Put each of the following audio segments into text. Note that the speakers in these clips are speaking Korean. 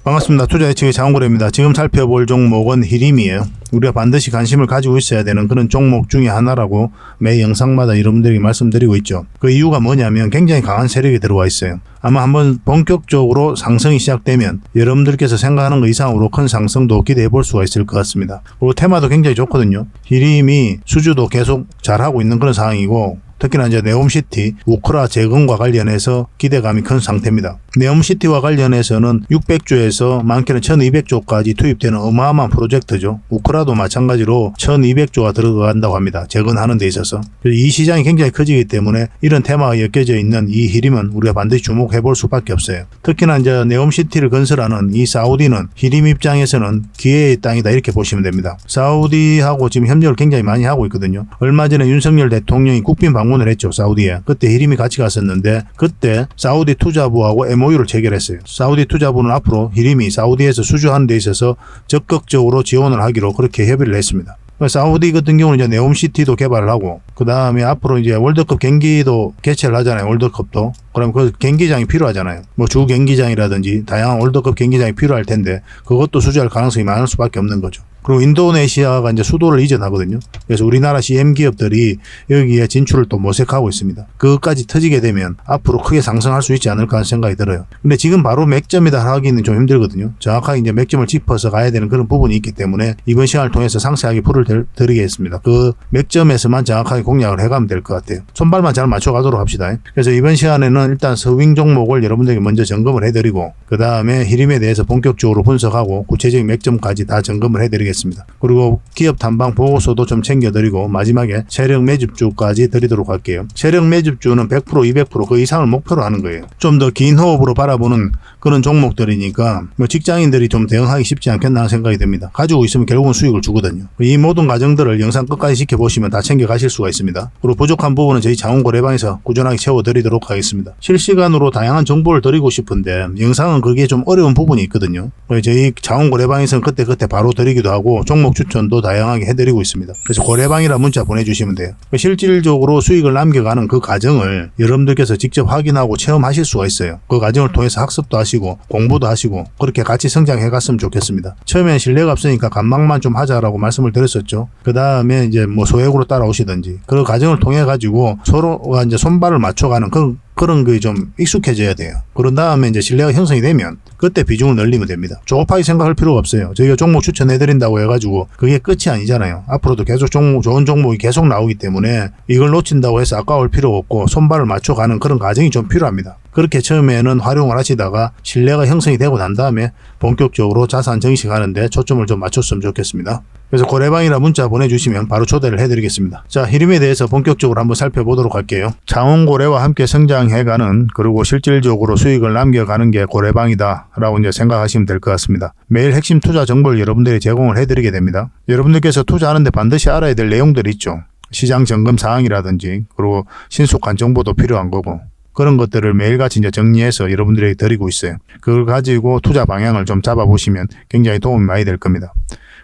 반갑습니다. 투자예측의 장원고래입니다. 지금 살펴볼 종목은 히림이에요. 우리가 반드시 관심을 가지고 있어야 되는 그런 종목 중에 하나라고 매 영상마다 여러분들에게 말씀드리고 있죠. 그 이유가 뭐냐면 굉장히 강한 세력이 들어와 있어요. 아마 한번 본격적으로 상승이 시작되면 여러분들께서 생각하는 것 이상으로 큰 상승도 기대해 볼 수가 있을 것 같습니다. 그리고 테마도 굉장히 좋거든요. 히림이 수주도 계속 잘하고 있는 그런 상황이고, 특히나 이제 네옴시티, 우크라 재건과 관련해서 기대감이 큰 상태입니다. 네옴시티와 관련해서는 600조에서 많게는 1200조까지 투입되는 어마어마한 프로젝트죠. 우크라도 마찬가지로 1200조가 들어간다고 합니다. 재건하는 데 있어서. 이 시장이 굉장히 커지기 때문에 이런 테마가 엮여져 있는 이 히림은 우리가 반드시 주목해 볼 수밖에 없어요. 특히나 이제 네옴시티를 건설하는 이 사우디는 히림 입장에서는 기회의 땅이다 이렇게 보시면 됩니다. 사우디하고 지금 협력을 굉장히 많이 하고 있거든요. 얼마 전에 윤석열 대통령이 국빈 방문을 했죠. 사우디에. 그때 히림이 같이 갔었는데 그때 사우디 투자부하고 MOU를 체결했어요. 사우디 투자부는 앞으로 히림이 사우디에서 수주하는 데 있어서 적극적으로 지원을 하기로 그렇게 협의를 했습니다. 사우디 같은 경우는 이제 네옴시티도 개발을 하고, 그 다음에 앞으로 이제 월드컵 경기도 개최를 하잖아요. 월드컵도. 그럼 그 경기장이 필요하잖아요. 뭐 주 경기장이라든지 다양한 월드컵 경기장이 필요할 텐데 그것도 수주할 가능성이 많을 수밖에 없는 거죠. 그리고 인도네시아가 이제 수도를 이전하거든요. 그래서 우리나라 CM 기업들이 여기에 진출을 또 모색하고 있습니다. 그것까지 터지게 되면 앞으로 크게 상승할 수 있지 않을까 하는 생각이 들어요. 근데 지금 바로 맥점이다 하기는 좀 힘들거든요. 정확하게 이제 맥점을 짚어서 가야 되는 그런 부분이 있기 때문에 이번 시간을 통해서 상세하게 풀을 드리겠습니다. 그 맥점에서만 정확하게 공략을 해가면 될 것 같아요. 손발만 잘 맞춰가도록 합시다. 그래서 이번 시간에는 일단 서윙 종목을 여러분들에게 먼저 점검을 해드리고, 그 다음에 히림에 대해서 본격적으로 분석하고 구체적인 맥점까지 다 점검을 해드리겠습니다. 그리고 기업 탐방 보고서도 좀 챙겨드리고 마지막에 세력 매집주까지 드리도록 할게요. 세력 매집주는 100%, 200% 그 이상을 목표로 하는 거예요. 좀 더 긴 호흡으로 바라보는 그런 종목들이니까 뭐 직장인들이 좀 대응하기 쉽지 않겠나 하는 생각이 듭니다. 가지고 있으면 결국은 수익을 주거든요. 이 모든 과정들을 영상 끝까지 지켜보시면 다 챙겨가실 수가 있습니다. 그리고 부족한 부분은 저희 장원고래방에서 꾸준하게 채워드리도록 하겠습니다. 실시간으로 다양한 정보를 드리고 싶은데 영상은 그게 좀 어려운 부분이 있거든요. 저희 장원고래방에서는 그때 바로 드리기도 하고 종목 추천도 다양하게 해드리고 있습니다. 그래서 고래방이라 문자 보내주시면 돼요. 실질적으로 수익을 남겨가는 그 과정을 여러분들께서 직접 확인하고 체험하실 수가 있어요. 그 과정을 통해서 학습도 하시고 공부도 하시고 그렇게 같이 성장해 갔으면 좋겠습니다. 처음엔 신뢰가 없으니까 관망만 좀 하자라고 말씀을 드렸었죠. 그 다음에 이제 뭐 소액으로 따라오시든지 그 과정을 통해 가지고 서로가 이제 손발을 맞춰가는 그런 게 좀 익숙해져야 돼요. 그런 다음에 이제 신뢰가 형성이 되면 그때 비중을 늘리면 됩니다. 조급하게 생각할 필요가 없어요. 저희가 종목 추천해드린다고 해가지고 그게 끝이 아니잖아요. 앞으로도 계속 좋은 종목이 계속 나오기 때문에 이걸 놓친다고 해서 아까울 필요 없고 손발을 맞춰가는 그런 과정이 좀 필요합니다. 그렇게 처음에는 활용을 하시다가 신뢰가 형성이 되고 난 다음에 본격적으로 자산 정식하는데 초점을 좀 맞췄으면 좋겠습니다. 그래서 고래방이라 문자 보내주시면 바로 초대를 해드리겠습니다. 자, 히림에 대해서 본격적으로 한번 살펴보도록 할게요. 장원고래와 함께 성장해가는, 그리고 실질적으로 수익을 남겨가는 게 고래방이다 라고 이제 생각하시면 될 것 같습니다. 매일 핵심 투자 정보를 여러분들이 제공을 해드리게 됩니다. 여러분들께서 투자하는데 반드시 알아야 될 내용들이 있죠. 시장 점검 사항이라든지 그리고 신속한 정보도 필요한 거고, 그런 것들을 매일같이 이제 정리해서 여러분들에게 드리고 있어요. 그걸 가지고 투자 방향을 좀 잡아보시면 굉장히 도움이 많이 될 겁니다.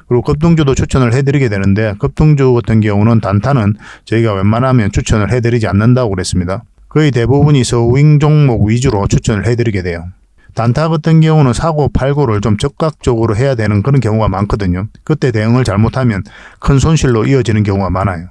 그리고 급등주도 추천을 해드리게 되는데, 급등주 같은 경우는 단타는 저희가 웬만하면 추천을 해드리지 않는다고 그랬습니다. 거의 대부분이 서윙 종목 위주로 추천을 해드리게 돼요. 단타 같은 경우는 사고 팔고를 좀 적극적으로 해야 되는 그런 경우가 많거든요. 그때 대응을 잘못하면 큰 손실로 이어지는 경우가 많아요.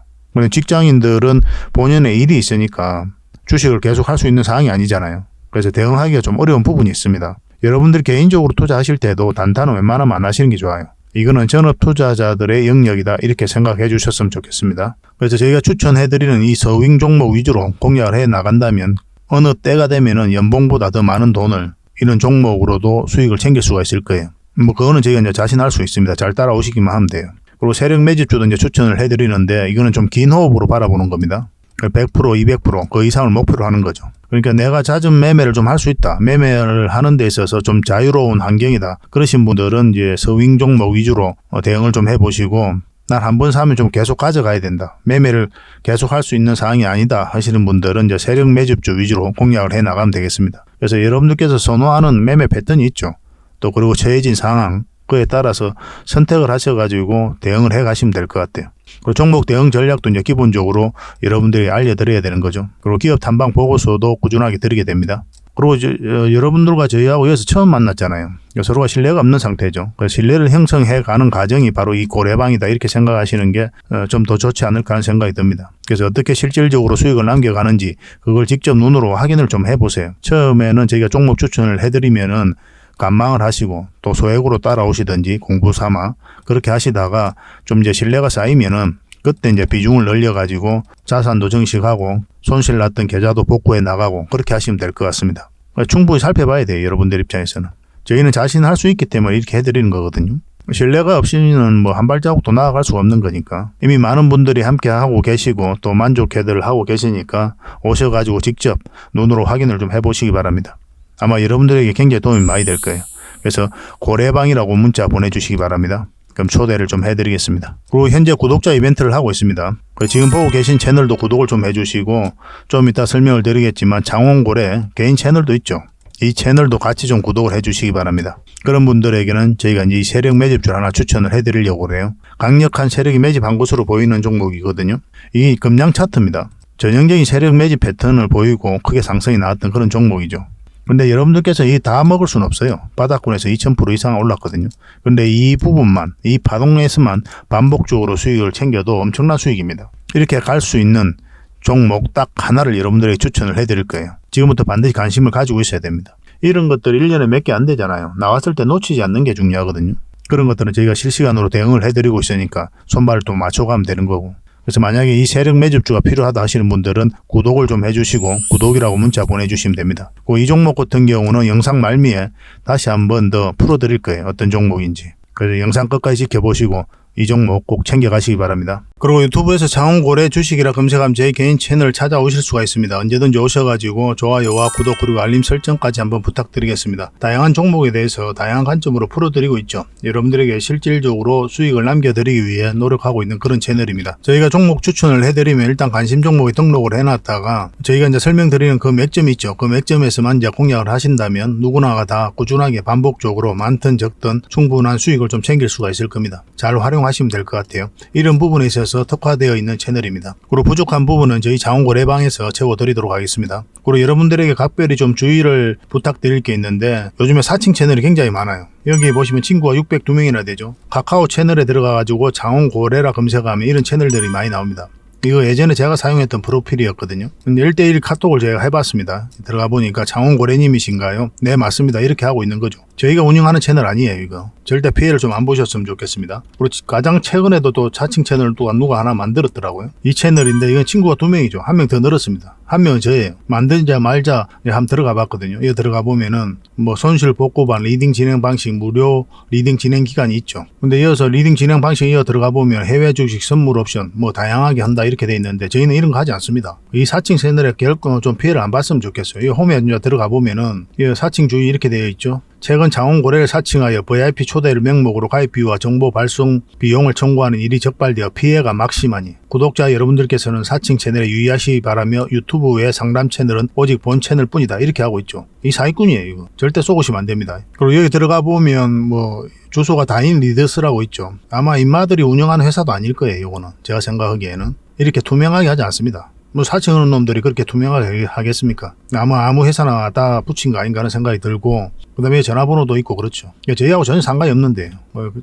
직장인들은 본연의 일이 있으니까 주식을 계속 할 수 있는 상황이 아니잖아요. 그래서 대응하기가 좀 어려운 부분이 있습니다. 여러분들 개인적으로 투자하실 때도 단타는 웬만하면 안 하시는 게 좋아요. 이거는 전업 투자자들의 영역이다 이렇게 생각해 주셨으면 좋겠습니다. 그래서 저희가 추천해드리는 이 서윙 종목 위주로 공략을 해 나간다면 어느 때가 되면은 연봉보다 더 많은 돈을 이런 종목으로도 수익을 챙길 수가 있을 거예요. 뭐 그거는 저희가 이제 자신할 수 있습니다. 잘 따라오시기만 하면 돼요. 그리고 세력 매집주도 이제 추천을 해드리는데 이거는 좀 긴 호흡으로 바라보는 겁니다. 100%, 200%그 이상을 목표로 하는 거죠. 그러니까 내가 잦은 매매를 좀 할 수 있다. 매매를 하는 데 있어서 좀 자유로운 환경이다. 그러신 분들은 이제 서윙 종목 위주로 대응을 좀 해보시고, 난 한 번 사면 좀 계속 가져가야 된다. 매매를 계속 할 수 있는 상황이 아니다 하시는 분들은 이제 세력 매집주 위주로 공략을 해 나가면 되겠습니다. 그래서 여러분들께서 선호하는 매매 패턴이 있죠. 또 그리고 처해진 상황, 그에 따라서 선택을 하셔가지고 대응을 해 가시면 될 것 같아요. 그리고 종목 대응 전략도 이제 기본적으로 여러분들이 알려드려야 되는 거죠. 그리고 기업 탐방 보고서도 꾸준하게 드리게 됩니다. 그리고 여러분들과 저희하고 여기서 처음 만났잖아요. 서로가 신뢰가 없는 상태죠. 그래서 신뢰를 형성해 가는 과정이 바로 이 고래방이다 이렇게 생각하시는 게 좀 더 좋지 않을까 하는 생각이 듭니다. 그래서 어떻게 실질적으로 수익을 남겨가는지 그걸 직접 눈으로 확인을 좀 해보세요. 처음에는 저희가 종목 추천을 해드리면은 관망을 하시고 또 소액으로 따라오시든지 공부 삼아 그렇게 하시다가 좀 이제 신뢰가 쌓이면은 그때 이제 비중을 늘려가지고 자산도 증식하고 손실 났던 계좌도 복구해 나가고 그렇게 하시면 될 것 같습니다. 충분히 살펴봐야 돼요. 여러분들 입장에서는. 저희는 자신할 수 있기 때문에 이렇게 해드리는 거거든요. 신뢰가 없이는 뭐 한 발자국도 나아갈 수가 없는 거니까. 이미 많은 분들이 함께 하고 계시고 또 만족해들 하고 계시니까 오셔가지고 직접 눈으로 확인을 좀 해보시기 바랍니다. 아마 여러분들에게 굉장히 도움이 많이 될 거예요. 그래서 고래방이라고 문자 보내주시기 바랍니다. 그럼 초대를 좀 해드리겠습니다. 그리고 현재 구독자 이벤트를 하고 있습니다. 지금 보고 계신 채널도 구독을 좀 해주시고 좀 이따 설명을 드리겠지만 장원고래 개인 채널도 있죠. 이 채널도 같이 좀 구독을 해주시기 바랍니다. 그런 분들에게는 저희가 이제 세력 매집주를 하나 추천을 해드리려고 그래요. 강력한 세력이 매집한 것으로 보이는 종목이거든요. 이게 금량 차트입니다. 전형적인 세력 매집 패턴을 보이고 크게 상승이 나왔던 그런 종목이죠. 근데 여러분들께서 이 다 먹을 수는 없어요. 바닥권에서 2000% 이상 올랐거든요. 근데 이 부분만, 이 파동에서만 반복적으로 수익을 챙겨도 엄청난 수익입니다. 이렇게 갈 수 있는 종목 딱 하나를 여러분들에게 추천을 해드릴 거예요. 지금부터 반드시 관심을 가지고 있어야 됩니다. 이런 것들 1년에 몇 개 안 되잖아요. 나왔을 때 놓치지 않는 게 중요하거든요. 그런 것들은 저희가 실시간으로 대응을 해드리고 있으니까 손발을 또 맞춰가면 되는 거고. 그래서 만약에 이 세력 매집주가 필요하다 하시는 분들은 구독을 좀 해주시고 구독이라고 문자 보내주시면 됩니다. 이 종목 같은 경우는 영상 말미에 다시 한번 더 풀어드릴 거예요. 어떤 종목인지. 그래서 영상 끝까지 지켜보시고 이 종목 꼭 챙겨가시기 바랍니다. 그리고 유튜브에서 장원고래 주식이라 검색하면 제 개인 채널 찾아오실 수가 있습니다. 언제든지 오셔가지고 좋아요와 구독 그리고 알림 설정까지 한번 부탁드리겠습니다. 다양한 종목에 대해서 다양한 관점으로 풀어드리고 있죠. 여러분들에게 실질적으로 수익을 남겨드리기 위해 노력하고 있는 그런 채널입니다. 저희가 종목 추천을 해드리면 일단 관심 종목에 등록을 해놨다가 저희가 이제 설명드리는 그 맥점이 있죠. 그 맥점에서만 이제 공략을 하신다면 누구나가 다 꾸준하게 반복적으로 많든 적든 충분한 수익을 좀 챙길 수가 있을 겁니다. 잘 활용하시면 될 것 같아요. 이런 부분에 있어서 특화되어 있는 채널입니다. 그리고 부족한 부분은 저희 장원고래방에서 채워드리도록 하겠습니다. 그리고 여러분들에게 각별히 좀 주의를 부탁드릴 게 있는데 요즘에 사칭 채널이 굉장히 많아요. 여기 보시면 친구가 602명이나 되죠. 카카오 채널에 들어가가지고 장원고래라 검색하면 이런 채널들이 많이 나옵니다. 이거 예전에 제가 사용했던 프로필이었거든요. 근데 1대1 카톡을 제가 해봤습니다. 들어가 보니까 장원고래님이신가요? 네, 맞습니다. 이렇게 하고 있는 거죠. 저희가 운영하는 채널 아니에요, 이거. 절대 피해를 좀 안 보셨으면 좋겠습니다. 그리고 가장 최근에도 또 자칭 채널을 또 누가 하나 만들었더라고요. 이 채널인데 이건 친구가 2명이죠. 1명 더 늘었습니다. 1명은 저예요. 만들자 말자 한번 들어가 봤거든요. 여기 들어가 보면은 뭐 손실 복구반 리딩 진행 방식 무료 리딩 진행 기간이 있죠. 근데 이어서 리딩 진행 방식 이어 들어가 보면 해외 주식 선물 옵션 뭐 다양하게 한다 이렇게 돼 있는데 저희는 이런 거 하지 않습니다. 이 사칭 채널에 결코 좀 피해를 안 봤으면 좋겠어요. 이 홈에 들어가 보면은 이 사칭 주의 이렇게 되어 있죠. 최근 장원고래를 사칭하여 VIP 초대를 명목으로 가입 비유와 정보 발송 비용을 청구하는 일이 적발되어 피해가 막심하니 구독자 여러분들께서는 사칭 채널에 유의하시기 바라며 유튜브 외 상담 채널은 오직 본 채널 뿐이다 이렇게 하고 있죠. 이 사기꾼이에요. 이거 절대 쏘고시면 안 됩니다. 그리고 여기 들어가 보면 뭐 주소가 다인 리더스라고 있죠. 아마 인마들이 운영하는 회사도 아닐 거예요. 이거는 제가 생각하기에는 이렇게 투명하게 하지 않습니다. 뭐 사칭하는 놈들이 그렇게 투명하게 하겠습니까? 아무 회사나 다 붙인 거 아닌가 하는 생각이 들고 그 다음에 전화번호도 있고 그렇죠. 저희하고 전혀 상관이 없는데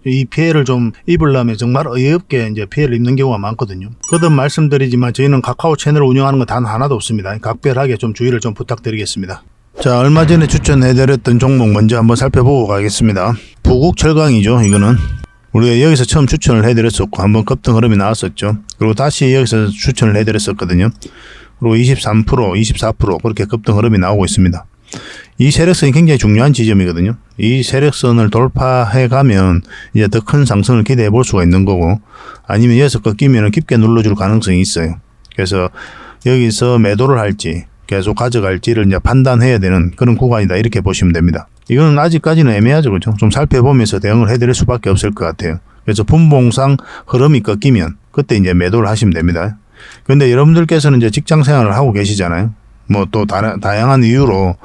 이 피해를 좀 입으려면 정말 어이없게 이제 피해를 입는 경우가 많거든요. 거듭 말씀드리지만 저희는 카카오 채널을 운영하는 건 단 하나도 없습니다. 각별하게 좀 주의를 좀 부탁드리겠습니다. 자, 얼마 전에 추천해드렸던 종목 먼저 한번 살펴보고 가겠습니다. 부국철강이죠. 이거는 우리가 여기서 처음 추천을 해드렸었고 한번 급등 흐름이 나왔었죠. 그리고 다시 여기서 추천을 해드렸었거든요. 그리고 23%, 24% 그렇게 급등 흐름이 나오고 있습니다. 이 세력선이 굉장히 중요한 지점이거든요. 이 세력선을 돌파해 가면 이제 더 큰 상승을 기대해 볼 수가 있는 거고 아니면 여기서 꺾이면 깊게 눌러줄 가능성이 있어요. 그래서 여기서 매도를 할지 계속 가져갈지를 이제 판단해야 되는 그런 구간이다 이렇게 보시면 됩니다. 이거는 아직까지는 애매하죠. 그렇죠? 좀 살펴보면서 대응을 해드릴 수밖에 없을 것 같아요. 그래서 분봉상 흐름이 꺾이면 그때 이제 매도를 하시면 됩니다. 그런데 여러분들께서는 이제 직장 생활을 하고 계시잖아요. 뭐 또 다양한 이유로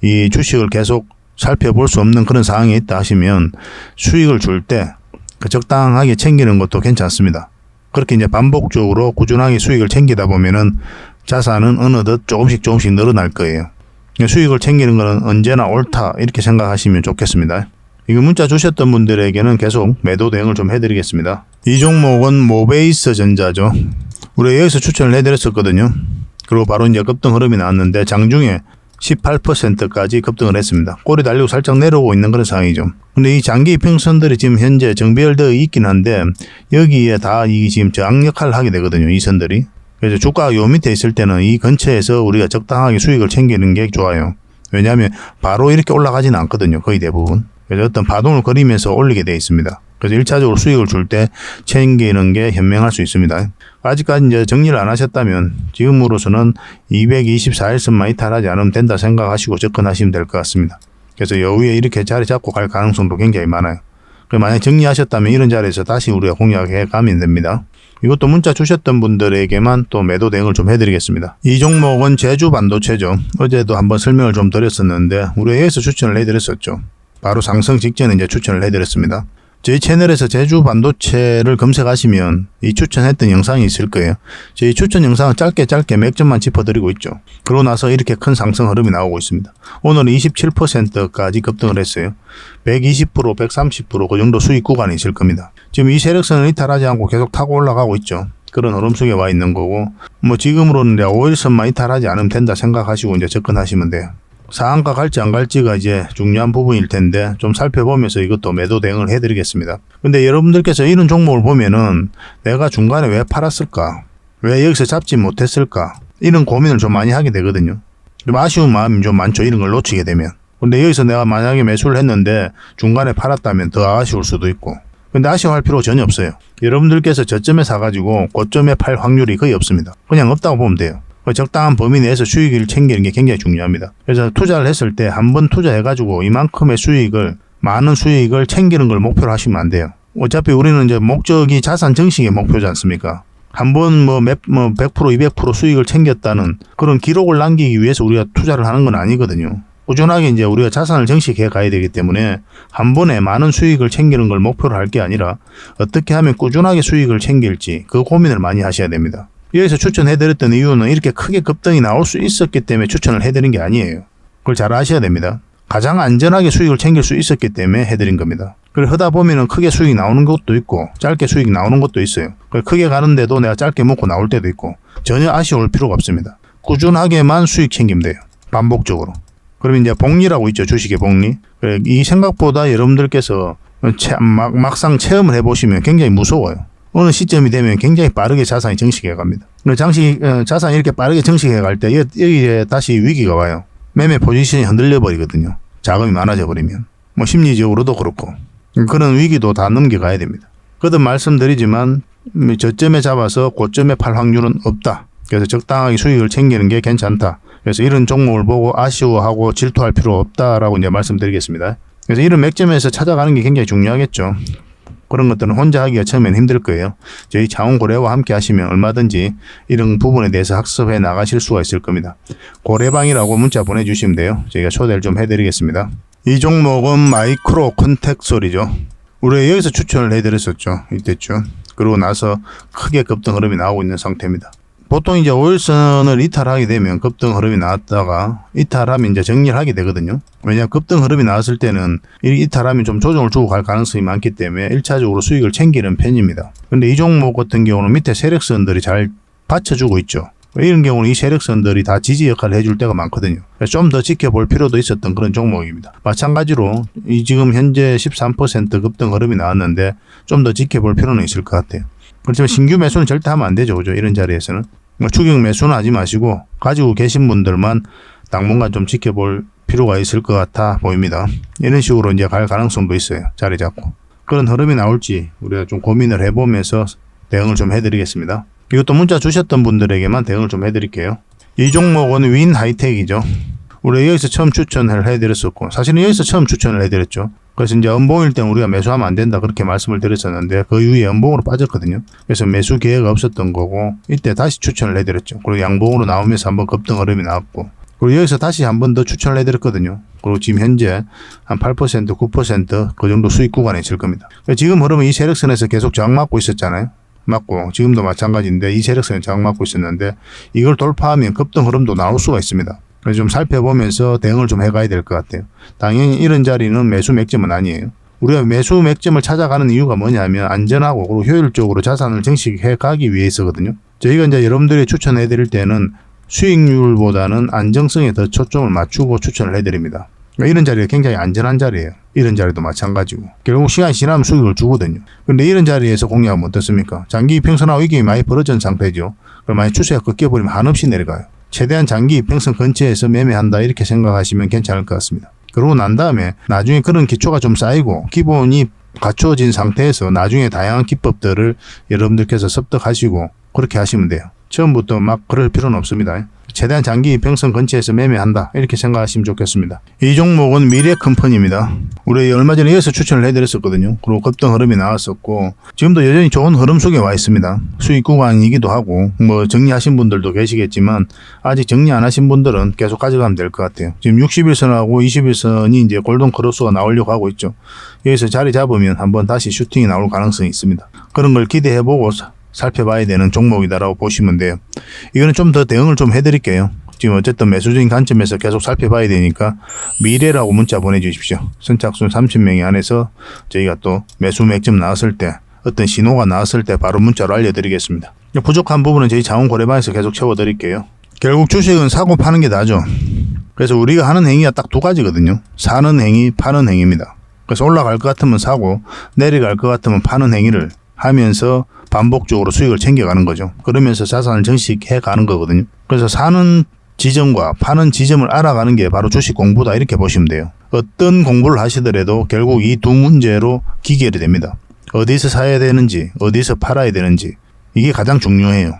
이 주식을 계속 살펴볼 수 없는 그런 상황이 있다 하시면 수익을 줄 때 적당하게 챙기는 것도 괜찮습니다. 그렇게 이제 반복적으로 꾸준하게 수익을 챙기다 보면은 자산은 어느덧 조금씩 늘어날 거예요. 수익을 챙기는 것은 언제나 옳다 이렇게 생각하시면 좋겠습니다. 이거 문자 주셨던 분들에게는 계속 매도 대응을 좀 해드리겠습니다. 이 종목은 모베이스 전자죠. 우리가 여기서 추천을 해드렸었거든요. 그리고 바로 이제 급등 흐름이 나왔는데 장중에 18%까지 급등을 했습니다. 꼬리 달리고 살짝 내려오고 있는 그런 상황이죠. 근데 이 장기 이평선들이 지금 현재 정비열되어 있긴 한데 여기에 다 이 지금 저항 역할을 하게 되거든요. 이 선들이. 그래서 주가가 요 밑에 있을 때는 이 근처에서 우리가 적당하게 수익을 챙기는 게 좋아요. 왜냐하면 바로 이렇게 올라가지는 않거든요. 거의 대부분. 그래서 어떤 파동을 그리면서 올리게 되어 있습니다. 그래서 1차적으로 수익을 줄 때 챙기는 게 현명할 수 있습니다. 아직까지 이제 정리를 안 하셨다면 지금으로서는 224일선만 이탈하지 않으면 된다 생각하시고 접근하시면 될 것 같습니다. 그래서 여기에 이렇게 자리 잡고 갈 가능성도 굉장히 많아요. 만약 정리하셨다면 이런 자리에서 다시 우리가 공략해 가면 됩니다. 이것도 문자 주셨던 분들에게만 또 매도 대응을 좀 해드리겠습니다. 이 종목은 제주 반도체죠. 어제도 한번 설명을 좀 드렸었는데 우리가 여기서 추천을 해드렸었죠. 바로 상승 직전에 이제 추천을 해드렸습니다. 저희 채널에서 제주 반도체를 검색하시면 이 추천했던 영상이 있을 거예요. 저희 추천 영상은 짧게 몇 점만 짚어드리고 있죠. 그러고 나서 이렇게 큰 상승 흐름이 나오고 있습니다. 오늘은 27%까지 급등을 했어요. 120%, 130% 그 정도 수익 구간이 있을 겁니다. 지금 이 세력선을 이탈하지 않고 계속 타고 올라가고 있죠. 그런 흐름 속에 와 있는 거고, 뭐 지금으로는 5일선만 이탈하지 않으면 된다 생각하시고 이제 접근하시면 돼요. 상한가 갈지 안 갈지가 이제 중요한 부분일 텐데 좀 살펴보면서 이것도 매도 대응을 해드리겠습니다. 근데 여러분들께서 이런 종목을 보면은 내가 중간에 왜 팔았을까? 왜 여기서 잡지 못했을까? 이런 고민을 좀 많이 하게 되거든요. 좀 아쉬운 마음이 좀 많죠. 이런 걸 놓치게 되면. 근데 여기서 내가 만약에 매수를 했는데 중간에 팔았다면 더 아쉬울 수도 있고. 근데 아쉬워할 필요가 전혀 없어요. 여러분들께서 저점에 사가지고 고점에 팔 확률이 거의 없습니다. 그냥 없다고 보면 돼요. 적당한 범위 내에서 수익을 챙기는 게 굉장히 중요합니다. 그래서 투자를 했을 때 한번 투자해가지고 이만큼의 수익을, 많은 수익을 챙기는 걸 목표로 하시면 안 돼요. 어차피 우리는 이제 목적이 자산 증식의 목표지 않습니까? 한번 100%, 200% 수익을 챙겼다는 그런 기록을 남기기 위해서 우리가 투자를 하는 건 아니거든요. 꾸준하게 이제 우리가 자산을 증식해 가야 되기 때문에 한 번에 많은 수익을 챙기는 걸 목표로 할 게 아니라 어떻게 하면 꾸준하게 수익을 챙길지 그 고민을 많이 하셔야 됩니다. 여기서 추천해드렸던 이유는 이렇게 크게 급등이 나올 수 있었기 때문에 추천을 해드린 게 아니에요. 그걸 잘 아셔야 됩니다. 가장 안전하게 수익을 챙길 수 있었기 때문에 해드린 겁니다. 그걸 하다 보면은 크게 수익이 나오는 것도 있고 짧게 수익이 나오는 것도 있어요. 크게 가는데도 내가 짧게 먹고 나올 때도 있고 전혀 아쉬울 필요가 없습니다. 꾸준하게만 수익 챙기면 돼요. 반복적으로. 그러면 이제 복리라고 있죠. 주식의 복리. 이 생각보다 여러분들께서 막상 체험을 해보시면 굉장히 무서워요. 어느 시점이 되면 굉장히 빠르게 자산이 증식해 갑니다. 자산이 이렇게 빠르게 증식해 갈 때 여기에 다시 위기가 와요. 매매 포지션이 흔들려 버리거든요. 자금이 많아져 버리면. 심리적으로도 그렇고. 그런 위기도 다 넘겨가야 됩니다. 거듭 말씀드리지만 저점에 잡아서 고점에 팔 확률은 없다. 그래서 적당하게 수익을 챙기는 게 괜찮다. 그래서 이런 종목을 보고 아쉬워하고 질투할 필요 없다라고 이제 말씀드리겠습니다. 그래서 이런 맥점에서 찾아가는 게 굉장히 중요하겠죠. 그런 것들은 혼자 하기가 처음엔 힘들 거예요. 저희 자원고래와 함께 하시면 얼마든지 이런 부분에 대해서 학습해 나가실 수가 있을 겁니다. 고래방이라고 문자 보내주시면 돼요. 저희가 초대를 좀 해드리겠습니다. 이 종목은 마이크로 컨텍솔이죠. 우리가 여기서 추천을 해드렸었죠. 이때쯤. 그러고 나서 크게 급등 흐름이 나오고 있는 상태입니다. 보통 이제 5일선을 이탈하게 되면 급등 흐름이 나왔다가 이탈하면 이제 정리를 하게 되거든요. 왜냐하면 급등 흐름이 나왔을 때는 이 이탈하면 좀 조정을 주고 갈 가능성이 많기 때문에 1차적으로 수익을 챙기는 편입니다. 근데 이 종목 같은 경우는 밑에 세력선들이 잘 받쳐주고 있죠. 이런 경우는 이 세력선들이 다 지지 역할을 해줄 때가 많거든요. 좀 더 지켜볼 필요도 있었던 그런 종목입니다. 마찬가지로 이 지금 현재 13% 급등 흐름이 나왔는데 좀 더 지켜볼 필요는 있을 것 같아요. 그렇지만 신규 매수는 절대 하면 안 되죠. 그죠? 이런 자리에서는. 추격 매수는 하지 마시고 가지고 계신 분들만 당분간 좀 지켜볼 필요가 있을 것 같아 보입니다. 이런 식으로 이제 갈 가능성도 있어요. 자리 잡고. 그런 흐름이 나올지 우리가 좀 고민을 해보면서 대응을 좀 해드리겠습니다. 이것도 문자 주셨던 분들에게만 대응을 좀 해드릴게요. 이 종목은 윈 하이텍이죠. 우리 여기서 처음 추천을 해드렸었고 사실은 여기서 처음 추천을 해드렸죠. 그래서 이제 연봉일 때 우리가 매수하면 안 된다 그렇게 말씀을 드렸었는데 그 이후에 연봉으로 빠졌거든요. 그래서 매수 기회가 없었던 거고 이때 다시 추천을 해드렸죠. 그리고 양봉으로 나오면서 한번 급등 흐름이 나왔고 그리고 여기서 다시 한번 더 추천을 해드렸거든요. 그리고 지금 현재 한 8%, 9% 그 정도 수익 구간에 있을 겁니다. 지금 흐름은 이 세력선에서 계속 저항 맞고 있었잖아요. 맞고 지금도 마찬가지인데 이 세력선에 저항 맞고 있었는데 이걸 돌파하면 급등 흐름도 나올 수가 있습니다. 그래서 좀 살펴보면서 대응을 좀 해가야 될 것 같아요. 당연히 이런 자리는 매수 맥점은 아니에요. 우리가 매수 맥점을 찾아가는 이유가 뭐냐면 안전하고 그리고 효율적으로 자산을 증식해 가기 위해서거든요. 저희가 이제 여러분들이 추천해 드릴 때는 수익률보다는 안정성에 더 초점을 맞추고 추천을 해드립니다. 그러니까 이런 자리가 굉장히 안전한 자리예요. 이런 자리도 마찬가지고 결국 시간이 지나면 수익을 주거든요. 그런데 이런 자리에서 공략하면 어떻습니까? 장기 이평선하고 이게 많이 벌어진 상태죠. 그럼 만약 추세가 꺾여버리면 한없이 내려가요. 최대한 장기 이평선 근처에서 매매한다 이렇게 생각하시면 괜찮을 것 같습니다. 그러고 난 다음에 나중에 그런 기초가 좀 쌓이고 기본이 갖추어진 상태에서 나중에 다양한 기법들을 여러분들께서 습득하시고 그렇게 하시면 돼요. 처음부터 막 그럴 필요는 없습니다. 최대한 장기 이평선 근처에서 매매한다 이렇게 생각하시면 좋겠습니다. 이 종목은 미래컴퍼니입니다. 우리 얼마 전에 이어서 추천을 해드렸었거든요. 그리고 급등 흐름이 나왔었고 지금도 여전히 좋은 흐름 속에 와 있습니다. 수익 구간이기도 하고 뭐 정리하신 분들도 계시겠지만 아직 정리 안 하신 분들은 계속 가져가면 될 것 같아요. 지금 60일선하고 20일선이 이제 골든 크로스가 나오려고 하고 있죠. 여기서 자리 잡으면 한번 다시 슈팅이 나올 가능성이 있습니다. 그런 걸 기대해보고 살펴봐야 되는 종목이다라고 보시면 돼요. 이거는 좀 더 대응을 좀 해드릴게요. 지금 어쨌든 매수적인 관점에서 계속 살펴봐야 되니까 미래라고 문자 보내주십시오. 선착순 30명이 안에서 저희가 또 매수 맥점 나왔을 때 어떤 신호가 나왔을 때 바로 문자로 알려드리겠습니다. 부족한 부분은 저희 자원고래방에서 계속 채워드릴게요. 결국 주식은 사고 파는 게 나죠. 그래서 우리가 하는 행위가 딱 두 가지거든요. 사는 행위, 파는 행위입니다. 그래서 올라갈 것 같으면 사고 내려갈 것 같으면 파는 행위를 하면서 반복적으로 수익을 챙겨가는 거죠. 그러면서 자산을 증식해 가는 거거든요. 그래서 사는 지점과 파는 지점을 알아가는 게 바로 주식 공부다 이렇게 보시면 돼요. 어떤 공부를 하시더라도 결국 이 두 문제로 기결이 됩니다. 어디서 사야 되는지 어디서 팔아야 되는지 이게 가장 중요해요.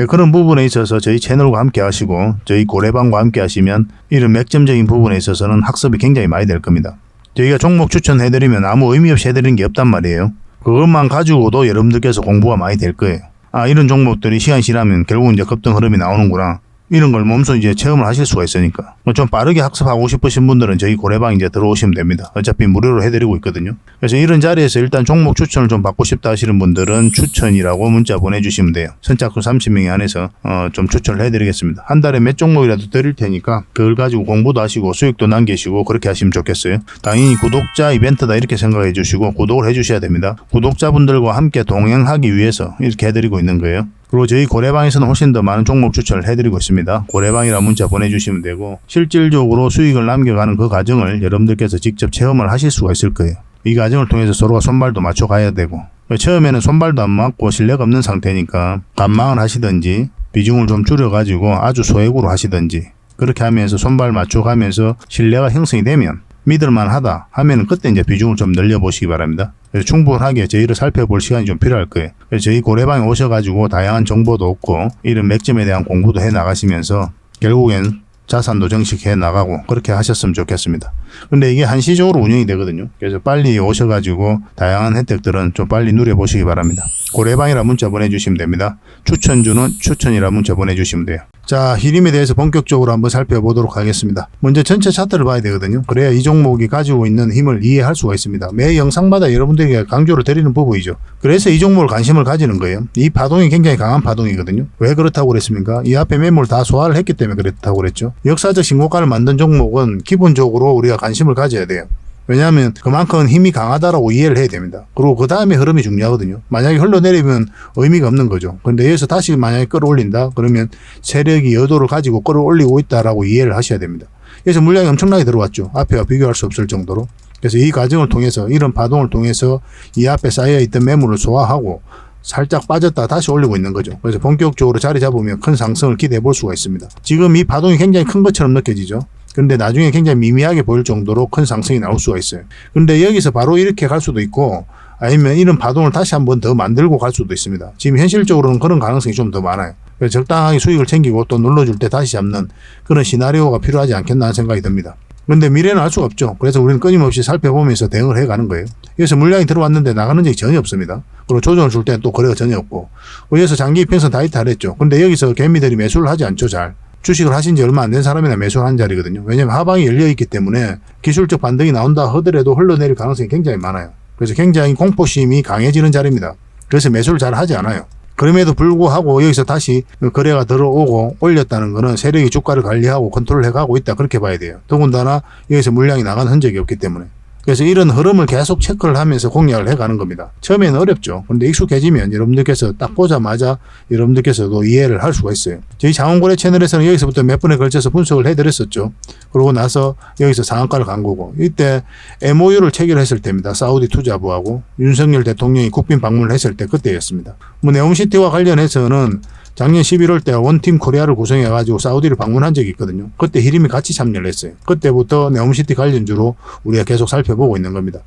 그런 부분에 있어서 저희 채널과 함께 하시고 저희 고래방과 함께 하시면 이런 맥점적인 부분에 있어서는 학습이 굉장히 많이 될 겁니다. 저희가 종목 추천해드리면 아무 의미 없이 해드리는 게 없단 말이에요. 그것만 가지고도 여러분들께서 공부가 많이 될 거예요. 아, 이런 종목들이 시간이 지나면 결국 이제 급등 흐름이 나오는구나. 이런 걸 몸소 이제 체험을 하실 수가 있으니까. 좀 빠르게 학습하고 싶으신 분들은 저희 고래방 이제 들어오시면 됩니다. 어차피 무료로 해드리고 있거든요. 그래서 이런 자리에서 일단 종목 추천을 좀 받고 싶다 하시는 분들은 추천이라고 문자 보내주시면 돼요. 선착순 30명이 안에서 좀 추천을 해드리겠습니다. 한 달에 몇 종목이라도 드릴 테니까 그걸 가지고 공부도 하시고 수익도 남기시고 그렇게 하시면 좋겠어요. 당연히 구독자 이벤트다 이렇게 생각해 주시고 구독을 해주셔야 됩니다. 구독자분들과 함께 동행하기 위해서 이렇게 해드리고 있는 거예요. 그리고 저희 고래방에서는 훨씬 더 많은 종목 추천을 해드리고 있습니다. 고래방이라 문자 보내주시면 되고 실질적으로 수익을 남겨가는 그 과정을 여러분들께서 직접 체험을 하실 수가 있을 거예요. 이 과정을 통해서 서로가 손발도 맞춰 가야 되고 처음에는 손발도 안 맞고 신뢰가 없는 상태니까 간망을 하시든지 비중을 좀 줄여가지고 아주 소액으로 하시든지 그렇게 하면서 손발 맞춰가면서 신뢰가 형성이 되면 믿을만 하다 하면 그때 이제 비중을 좀 늘려보시기 바랍니다. 그래서 충분하게 저희를 살펴볼 시간이 좀 필요할 거예요. 그래서 저희 고래방에 오셔가지고 다양한 정보도 얻고 이런 맥점에 대한 공부도 해 나가시면서 결국엔 자산도 증식해 나가고 그렇게 하셨으면 좋겠습니다. 근데 이게 한시적으로 운영이 되거든요. 그래서 빨리 오셔가지고 다양한 혜택들은 좀 빨리 누려보시기 바랍니다. 고래방이라 문자 보내주시면 됩니다. 추천주는 추천이라 문자 보내주시면 돼요. 자, 히림에 대해서 본격적으로 한번 살펴보도록 하겠습니다. 먼저 전체 차트를 봐야 되거든요. 그래야 이 종목이 가지고 있는 힘을 이해할 수가 있습니다. 매 영상마다 여러분들에게 강조를 드리는 부분이죠. 그래서 이 종목을 관심을 가지는 거예요. 이 파동이 굉장히 강한 파동이거든요. 왜 그렇다고 그랬습니까? 이 앞에 매물 다 소화를 했기 때문에 그렇다고 그랬죠. 역사적 신고가를 만든 종목은 기본적으로 우리가 관심을 가져야 돼요. 왜냐하면 그만큼 힘이 강하다라고 이해를 해야 됩니다. 그리고 그 다음에 흐름이 중요하거든요. 만약에 흘러내리면 의미가 없는 거죠. 그런데 여기서 다시 만약에 끌어올린다 그러면 세력이 여도를 가지고 끌어올리고 있다라고 이해를 하셔야 됩니다. 그래서 물량이 엄청나게 들어왔죠. 앞에와 비교할 수 없을 정도로. 그래서 이 과정을 통해서 이런 파동을 통해서 이 앞에 쌓여있던 매물을 소화하고 살짝 빠졌다 다시 올리고 있는 거죠. 그래서 본격적으로 자리 잡으면 큰 상승을 기대해 볼 수가 있습니다. 지금 이 파동이 굉장히 큰 것처럼 느껴지죠. 근데 나중에 굉장히 미미하게 보일 정도로 큰 상승이 나올 수가 있어요. 근데 여기서 바로 이렇게 갈 수도 있고 아니면 이런 파동을 다시 한번 더 만들고 갈 수도 있습니다. 지금 현실적으로는 그런 가능성이 좀 더 많아요. 그래서 적당하게 수익을 챙기고 또 눌러줄 때 다시 잡는 그런 시나리오가 필요하지 않겠나 하는 생각이 듭니다. 근데 미래는 알 수가 없죠. 그래서 우리는 끊임없이 살펴보면서 대응을 해가는 거예요. 여기서 물량이 들어왔는데 나가는 적이 전혀 없습니다. 그리고 조정을 줄 때는 또 거래가 전혀 없고 여기서 장기 이평선 다 이탈했죠. 근데 여기서 개미들이 매수를 하지 않죠. 잘. 주식을 하신 지 얼마 안 된 사람이나 매수를 한 자리거든요. 왜냐하면 하방이 열려있기 때문에 기술적 반등이 나온다 하더라도 흘러내릴 가능성이 굉장히 많아요. 그래서 굉장히 공포심이 강해지는 자리입니다. 그래서 매수를 잘 하지 않아요. 그럼에도 불구하고 여기서 다시 거래가 들어오고 올렸다는 것은 세력이 주가를 관리하고 컨트롤해가고 있다, 그렇게 봐야 돼요. 더군다나 여기서 물량이 나간 흔적이 없기 때문에. 그래서 이런 흐름을 계속 체크를 하면서 공략을 해가는 겁니다. 처음에는 어렵죠. 그런데 익숙해지면 여러분들께서 딱 보자마자 여러분들께서도 이해를 할 수가 있어요. 저희 장원거래 채널에서는 여기서부터 몇 번에 걸쳐서 분석을 해드렸었죠. 그러고 나서 여기서 상한가를 간 거고, 이때 MOU를 체결했을 때입니다. 사우디 투자부하고 윤석열 대통령이 국빈 방문을 했을 때 그때였습니다. 네옴시티와 관련해서는 작년 11월 때 원팀 코리아를 구성해가지고 사우디를 방문한 적이 있거든요. 그때 히림이 같이 참여를 했어요. 그때부터 네옴시티 관련주로 우리가 계속 살펴보고 있는 겁니다.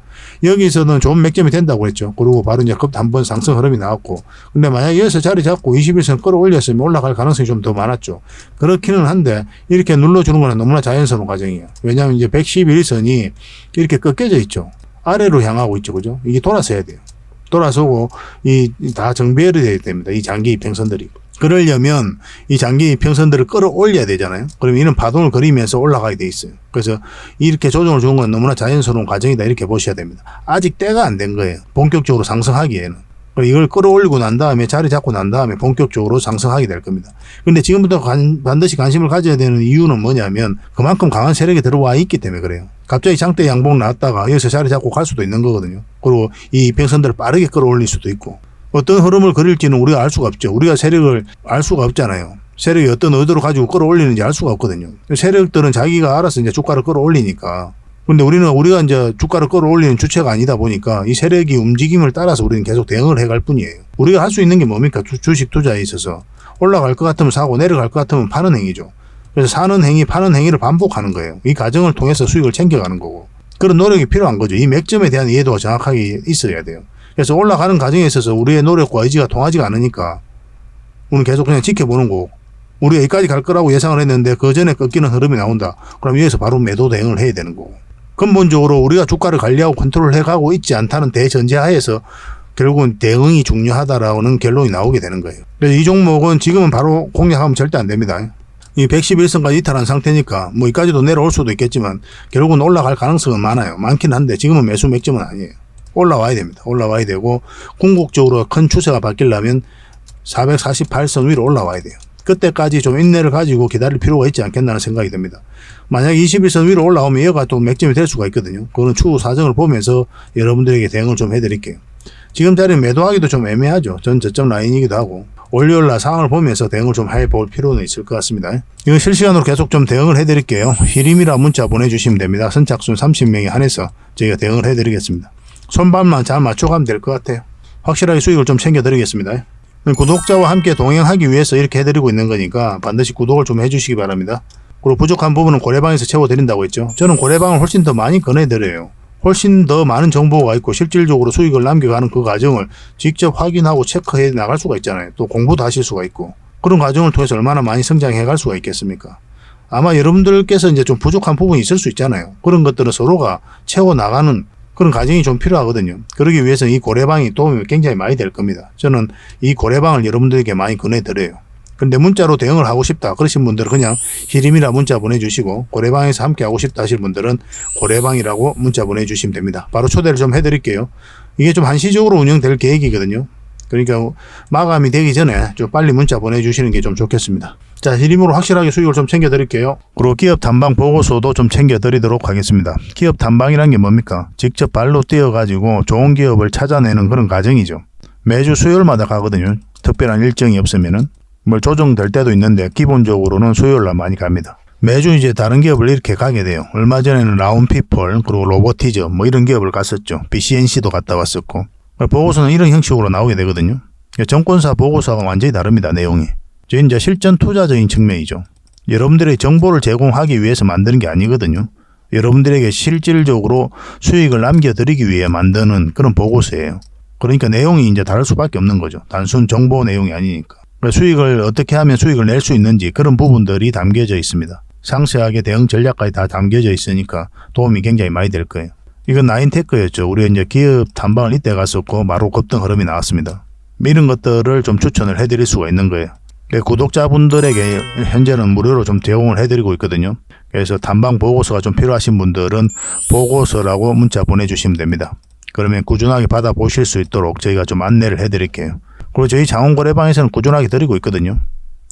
여기서는 좋은 맥점이 된다고 했죠. 그리고 바로 이제 급 한번 상승 흐름이 나왔고, 근데 만약에 여기서 자리 잡고 21선 끌어올렸으면 올라갈 가능성이 좀 더 많았죠. 그렇기는 한데 이렇게 눌러주는 거는 너무나 자연스러운 과정이에요. 왜냐하면 이제 111선이 이렇게 꺾여져 있죠. 아래로 향하고 있죠. 그죠? 이게 돌아서야 돼요. 돌아서고 다 정비해야 됩니다. 이 장기 이평선들이. 그러려면 이 장기 이평선들을 끌어올려야 되잖아요. 그러면 이런 파동을 그리면서 올라가게 돼 있어요. 그래서 이렇게 조정을 주는 건 너무나 자연스러운 과정이다, 이렇게 보셔야 됩니다. 아직 때가 안 된 거예요. 본격적으로 상승하기에는. 이걸 끌어올리고 난 다음에 자리 잡고 난 다음에 본격적으로 상승하게 될 겁니다. 근데 지금부터 반드시 관심을 가져야 되는 이유는 뭐냐면 그만큼 강한 세력이 들어와 있기 때문에 그래요. 갑자기 장대 양봉 나왔다가 여기서 자리 잡고 갈 수도 있는 거거든요. 그리고 이 이평선들을 빠르게 끌어올릴 수도 있고, 어떤 흐름을 그릴지는 우리가 알 수가 없죠. 우리가 세력을 알 수가 없잖아요. 세력이 어떤 의도로 가지고 끌어올리는지 알 수가 없거든요. 세력들은 자기가 알아서 이제 주가를 끌어올리니까. 근데 우리가 이제 주가를 끌어올리는 주체가 아니다 보니까 이 세력이 움직임을 따라서 우리는 계속 대응을 해갈 뿐이에요. 우리가 할 수 있는 게 뭡니까? 주식 투자에 있어서 올라갈 것 같으면 사고, 내려갈 것 같으면 파는 행위죠. 그래서 사는 행위, 파는 행위를 반복하는 거예요. 이 과정을 통해서 수익을 챙겨가는 거고, 그런 노력이 필요한 거죠. 이 맥점에 대한 이해도가 정확하게 있어야 돼요. 그래서 올라가는 과정에 있어서 우리의 노력과 의지가 통하지가 않으니까 우리는 계속 그냥 지켜보는 거고, 우리가 여기까지 갈 거라고 예상을 했는데 그 전에 꺾이는 흐름이 나온다. 그럼 여기서 바로 매도 대응을 해야 되는 거고, 근본적으로 우리가 주가를 관리하고 컨트롤 해가고 있지 않다는 대전제하에서 결국은 대응이 중요하다라는 결론이 나오게 되는 거예요. 그래서 이 종목은 지금은 바로 공략하면 절대 안 됩니다. 이 111선까지 이탈한 상태니까 뭐 이까지도 내려올 수도 있겠지만 결국은 올라갈 가능성은 많아요. 많긴 한데 지금은 매수 맥점은 아니에요. 올라와야 됩니다. 올라와야 되고, 궁극적으로 큰 추세가 바뀌려면 448선 위로 올라와야 돼요. 그때까지 좀 인내를 가지고 기다릴 필요가 있지 않겠나는 생각이 듭니다. 만약 21선 위로 올라오면 얘가 또 맥점이 될 수가 있거든요. 그거는 추후 사정을 보면서 여러분들에게 대응을 좀 해드릴게요. 지금 자리는 매도하기도 좀 애매하죠. 전 저점 라인이기도 하고, 월요일날 상황을 보면서 대응을 좀 해볼 필요는 있을 것 같습니다. 이거 실시간으로 계속 좀 대응을 해드릴게요. 히림이라 문자 보내주시면 됩니다. 선착순 30명에 한해서 저희가 대응을 해드리겠습니다. 손발만 잘 맞춰가면 될 것 같아요. 확실하게 수익을 좀 챙겨드리겠습니다. 구독자와 함께 동행하기 위해서 이렇게 해드리고 있는 거니까 반드시 구독을 좀 해주시기 바랍니다. 그리고 부족한 부분은 고래방에서 채워드린다고 했죠. 저는 고래방을 훨씬 더 많이 꺼내드려요. 훨씬 더 많은 정보가 있고 실질적으로 수익을 남겨가는 그 과정을 직접 확인하고 체크해 나갈 수가 있잖아요. 또 공부도 하실 수가 있고, 그런 과정을 통해서 얼마나 많이 성장해 갈 수가 있겠습니까? 아마 여러분들께서 이제 좀 부족한 부분이 있을 수 있잖아요. 그런 것들은 서로가 채워나가는 그런 과정이 좀 필요하거든요. 그러기 위해서는 이 고래방이 도움이 굉장히 많이 될 겁니다. 저는 이 고래방을 여러분들에게 많이 권해드려요. 근데 문자로 대응을 하고 싶다 그러신 분들은 그냥 히림이라 문자 보내주시고, 고래방에서 함께 하고 싶다 하실 분들은 고래방이라고 문자 보내주시면 됩니다. 바로 초대를 좀 해드릴게요. 이게 좀 한시적으로 운영될 계획이거든요. 그러니까 마감이 되기 전에 좀 빨리 문자 보내주시는 게 좀 좋겠습니다. 자, 히림으로 확실하게 수익을 좀 챙겨드릴게요. 그리고 기업 탐방 보고서도 좀 챙겨드리도록 하겠습니다. 기업 탐방이란 게 뭡니까? 직접 발로 뛰어가지고 좋은 기업을 찾아내는 그런 과정이죠. 매주 수요일마다 가거든요. 특별한 일정이 없으면은. 뭐 조정될 때도 있는데 기본적으로는 수요일날 많이 갑니다. 매주 이제 다른 기업을 이렇게 가게 돼요. 얼마 전에는 라운피플, 그리고 로보티즈 뭐 이런 기업을 갔었죠. BCNC도 갔다 왔었고. 보고서는 이런 형식으로 나오게 되거든요. 정권사 보고서가 완전히 다릅니다. 내용이. 이제 실전 투자적인 측면이죠. 여러분들의 정보를 제공하기 위해서 만드는 게 아니거든요. 여러분들에게 실질적으로 수익을 남겨드리기 위해 만드는 그런 보고서예요. 그러니까 내용이 이제 다를 수밖에 없는 거죠. 단순 정보 내용이 아니니까. 수익을 어떻게 하면 수익을 낼 수 있는지 그런 부분들이 담겨져 있습니다. 상세하게 대응 전략까지 다 담겨져 있으니까 도움이 굉장히 많이 될 거예요. 이건 나인테크였죠. 우리가 이제 기업 탐방을 이때 갔었고 바로 급등 흐름이 나왔습니다. 이런 것들을 좀 추천을 해드릴 수가 있는 거예요. 구독자분들에게 현재는 무료로 좀 제공을 해드리고 있거든요. 그래서 탐방 보고서가 좀 필요하신 분들은 보고서라고 문자 보내주시면 됩니다. 그러면 꾸준하게 받아보실 수 있도록 저희가 좀 안내를 해드릴게요. 그리고 저희 장원거래방에서는 꾸준하게 드리고 있거든요.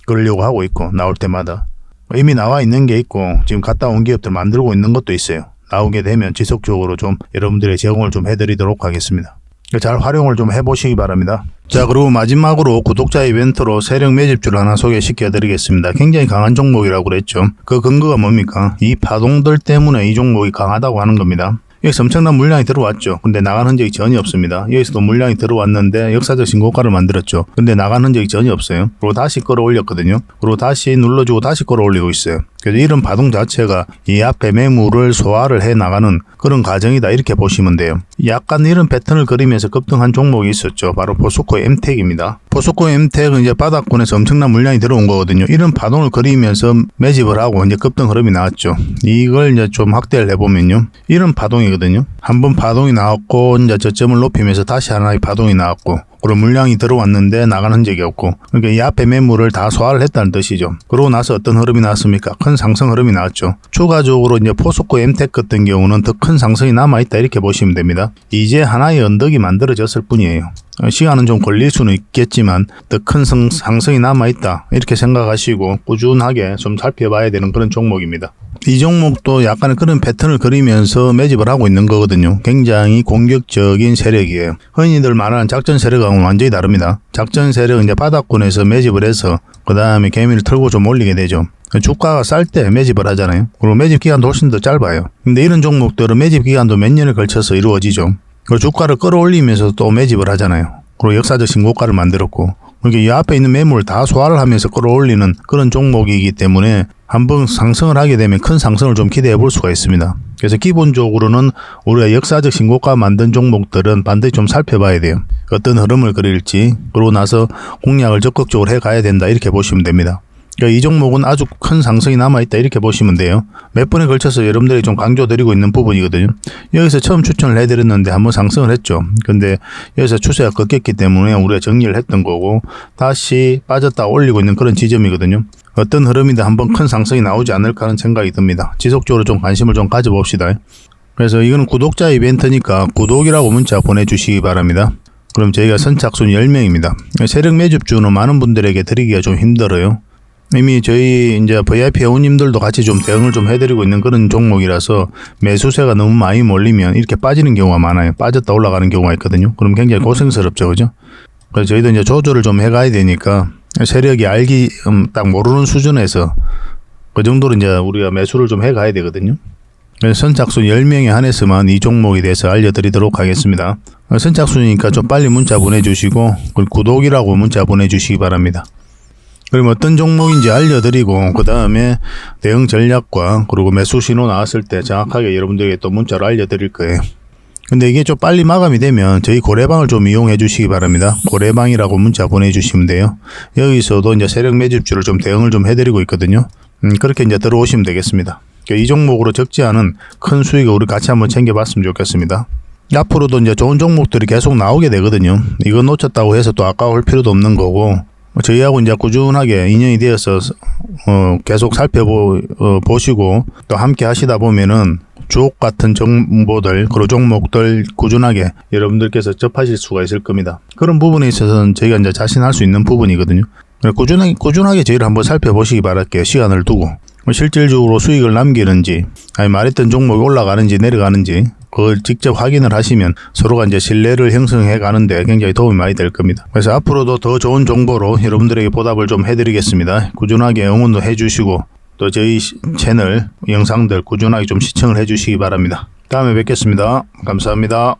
그러려고 하고 있고 나올 때마다 이미 나와 있는 게 있고 지금 갔다 온 기업들 만들고 있는 것도 있어요. 나오게 되면 지속적으로 좀 여러분들의 제공을 좀 해드리도록 하겠습니다. 잘 활용을 좀 해보시기 바랍니다. 자, 그리고 마지막으로 구독자 이벤트로 세력 매집주를 하나 소개시켜 드리겠습니다. 굉장히 강한 종목이라고 그랬죠. 그 근거가 뭡니까? 이 파동들 때문에 이 종목이 강하다고 하는 겁니다. 여기서 엄청난 물량이 들어왔죠. 근데 나간 흔적이 전혀 없습니다. 여기서도 물량이 들어왔는데 역사적 신고가를 만들었죠. 근데 나간 흔적이 전혀 없어요. 그리고 다시 끌어올렸거든요. 그리고 다시 눌러주고 다시 끌어올리고 있어요. 그래서 이런 파동 자체가 이 앞에 매물을 소화를 해 나가는 그런 과정이다 이렇게 보시면 돼요. 약간 이런 패턴을 그리면서 급등한 종목이 있었죠. 바로 포스코 엠텍입니다. 포스코 엠텍은 이제 바닥권에서 엄청난 물량이 들어온 거거든요. 이런 파동을 그리면서 매집을 하고 이제 급등 흐름이 나왔죠. 이걸 이제 좀 확대를 해보면요. 이런 파동이거든요. 한번 파동이 나왔고 이제 저점을 높이면서 다시 하나의 파동이 나왔고 그리고 물량이 들어왔는데 나간 흔적이 없고 그러니까 이 앞에 매물을 다 소화를 했다는 뜻이죠. 그러고 나서 어떤 흐름이 나왔습니까? 큰 상승 흐름이 나왔죠. 추가적으로 이제 포스코 엠텍 같은 경우는 더 큰 상승이 남아있다 이렇게 보시면 됩니다. 이제 하나의 언덕이 만들어졌을 뿐이에요. 시간은 좀 걸릴 수는 있겠지만 더 큰 상승이 남아있다 이렇게 생각하시고 꾸준하게 좀 살펴봐야 되는 그런 종목입니다. 이 종목도 약간의 그런 패턴을 그리면서 매집을 하고 있는 거거든요. 굉장히 공격적인 세력이에요. 흔히들 말하는 작전 세력하고는 완전히 다릅니다. 작전 세력은 이제 바닥권에서 매집을 해서 그 다음에 개미를 털고 좀 올리게 되죠. 주가가 쌀 때 매집을 하잖아요. 그리고 매집 기간도 훨씬 더 짧아요. 근데 이런 종목들은 매집 기간도 몇 년을 걸쳐서 이루어지죠. 그리고 주가를 끌어올리면서 또 매집을 하잖아요. 그리고 역사적 신고가를 만들었고 그러니까 이 앞에 있는 매물을 다 소화를 하면서 끌어올리는 그런 종목이기 때문에 한번 상승을 하게 되면 큰 상승을 좀 기대해 볼 수가 있습니다. 그래서 기본적으로는 우리가 역사적 신고가 만든 종목들은 반드시 좀 살펴봐야 돼요. 어떤 흐름을 그릴지 그러고 나서 공략을 적극적으로 해 가야 된다 이렇게 보시면 됩니다. 그러니까 이 종목은 아주 큰 상승이 남아있다 이렇게 보시면 돼요. 몇 번에 걸쳐서 여러분들이 좀 강조드리고 있는 부분이거든요. 여기서 처음 추천을 해드렸는데 한번 상승을 했죠. 근데 여기서 추세가 꺾였기 때문에 우리가 정리를 했던 거고 다시 빠졌다 올리고 있는 그런 지점이거든요. 어떤 흐름이든 한번 큰 상승이 나오지 않을까 하는 생각이 듭니다. 지속적으로 좀 관심을 좀 가져봅시다. 그래서 이거는 구독자 이벤트니까 구독이라고 문자 보내주시기 바랍니다. 그럼 저희가 선착순 10명입니다. 세력 매집주는 많은 분들에게 드리기가 좀 힘들어요. 이미 저희 이제 VIP 회원님들도 같이 좀 대응을 좀 해드리고 있는 그런 종목이라서 매수세가 너무 많이 몰리면 이렇게 빠지는 경우가 많아요. 빠졌다 올라가는 경우가 있거든요. 그럼 굉장히 고생스럽죠, 그죠? 그래서 저희도 이제 조절을 좀 해가야 되니까 세력이 알기 딱 모르는 수준에서 그 정도로 이제 우리가 매수를 좀 해가야 되거든요. 그래서 선착순 10명에 한해서만 이 종목에 대해서 알려드리도록 하겠습니다. 선착순이니까 좀 빨리 문자 보내주시고 구독이라고 문자 보내주시기 바랍니다. 그럼 어떤 종목인지 알려드리고 그 다음에 대응 전략과 그리고 매수 신호 나왔을 때 정확하게 여러분들에게 또 문자로 알려드릴 거예요. 근데 이게 좀 빨리 마감이 되면 저희 고래방을 좀 이용해 주시기 바랍니다. 고래방이라고 문자 보내주시면 돼요. 여기서도 이제 세력 매집주를 좀 대응을 좀 해드리고 있거든요. 그렇게 이제 들어오시면 되겠습니다. 이 종목으로 적지 않은 큰 수익을 우리 같이 한번 챙겨봤으면 좋겠습니다. 앞으로도 이제 좋은 종목들이 계속 나오게 되거든요. 이거 놓쳤다고 해서 또 아까울 필요도 없는 거고 저희하고 이제 꾸준하게 인연이 되어서 계속 살펴보시고 또 함께 하시다 보면은 주옥 같은 정보들 그리고 종목들 꾸준하게 여러분들께서 접하실 수가 있을 겁니다. 그런 부분에 있어서는 저희가 이제 자신할 수 있는 부분이거든요. 꾸준하게 저희를 한번 살펴보시기 바랄게요. 시간을 두고 실질적으로 수익을 남기는지 아니 말했던 종목이 올라가는지 내려가는지 그걸 직접 확인을 하시면 서로가 이제 신뢰를 형성해 가는데 굉장히 도움이 많이 될 겁니다. 그래서 앞으로도 더 좋은 정보로 여러분들에게 보답을 좀 해드리겠습니다. 꾸준하게 응원도 해주시고 또 저희 채널 영상들 꾸준하게 좀 시청을 해주시기 바랍니다. 다음에 뵙겠습니다. 감사합니다.